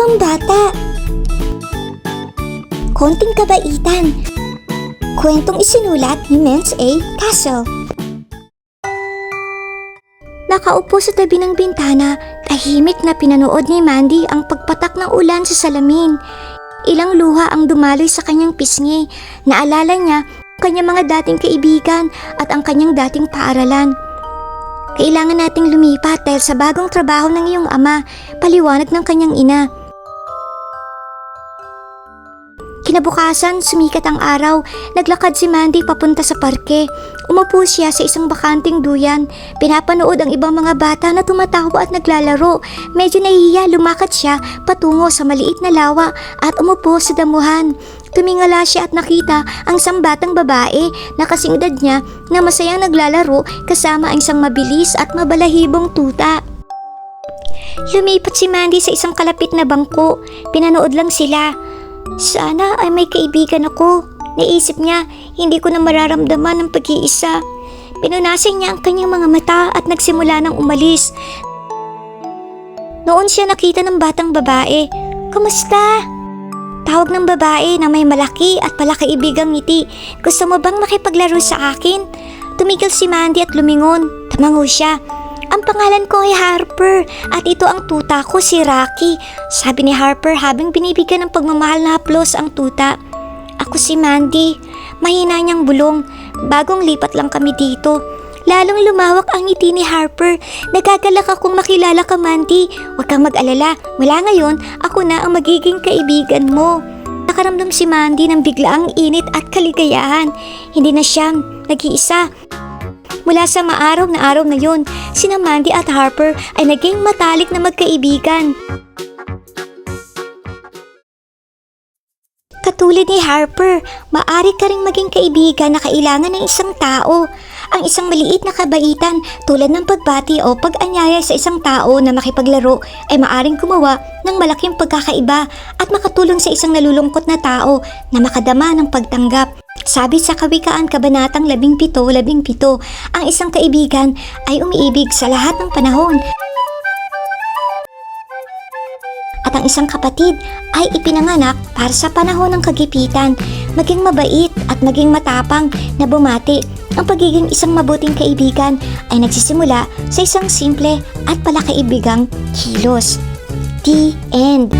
pambata. Konting kabaitan. Kwentong isinulat ni Mens A. Castle. Nakaupo sa tabi ng bintana, tahimik na pinanood ni Mandy ang pagpatak ng ulan sa salamin. Ilang luha ang dumaloy sa kanyang pisngi. Naalala niya ang kanyang mga dating kaibigan at ang kanyang dating paaralan. Kailangan nating lumipat dahil sa bagong trabaho ng iyong ama, paliwanag ng kanyang ina. Kinabukasan, sumikat ang araw. Naglakad si Mandy papunta sa parke. Umupo siya sa isang bakanting duyan. Pinapanood ang ibang mga bata na tumatawa at naglalaro. Medyo nahihiya, lumakad siya patungo sa maliit na lawa at umupo sa damuhan. Tumingala siya at nakita ang isang batang babae na kasing edad niya na masayang naglalaro kasama ang isang mabilis at mabalahibong tuta. Lumipat si Mandy sa isang kalapit na bangko. Pinanood lang sila. Sana ay may kaibigan ako. Naisip niya, hindi ko na mararamdaman ang pag-iisa. Pinunasan niya ang kanyang mga mata at nagsimula ng umalis. Noon siya nakita ng batang babae. Kamusta? Tawag ng babae na may malaki at palakaibigang ngiti. Gusto mo bang makipaglaro sa akin? Tumigil si Mandy at lumingon. Tamango siya. Ang pangalan ko ay Harper at ito ang tuta ko si Rocky. Sabi ni Harper habang binibigyan ng pagmamahal na haplos ang tuta. Ako si Mandy. Mahina niyang bulong. Bagong lipat lang kami dito. Lalong lumawak ang ngiti ni Harper. Nagagalak akong makilala ka, Mandy. Huwag kang mag-alala. Mula ngayon, ako na ang magiging kaibigan mo. Nakaramdam si Mandy ng biglaang init at kaligayahan. Hindi na siya nag-iisa. Mula sa maaraw na yun, sina Mandy at Harper ay naging matalik na magkaibigan. Katulad ni Harper, maaari ka ring maging kaibigan na kailangan ng isang tao. Ang isang maliit na kabaitan tulad ng pagbati o pag-anyaya sa isang tao na makipaglaro ay maaring gumawa ng malaking pagkakaiba at makatulong sa isang nalulungkot na tao na makadama ng pagtanggap. Sabi sa Kawikaan Kabanatang 17:17, ang isang kaibigan ay umiibig sa lahat ng panahon. At ang isang kapatid ay ipinanganak para sa panahon ng kagipitan. Maging mabait at maging matapang na bumati. Ang pagiging isang mabuting kaibigan ay nagsisimula sa isang simple at palakaibigang kilos. The end.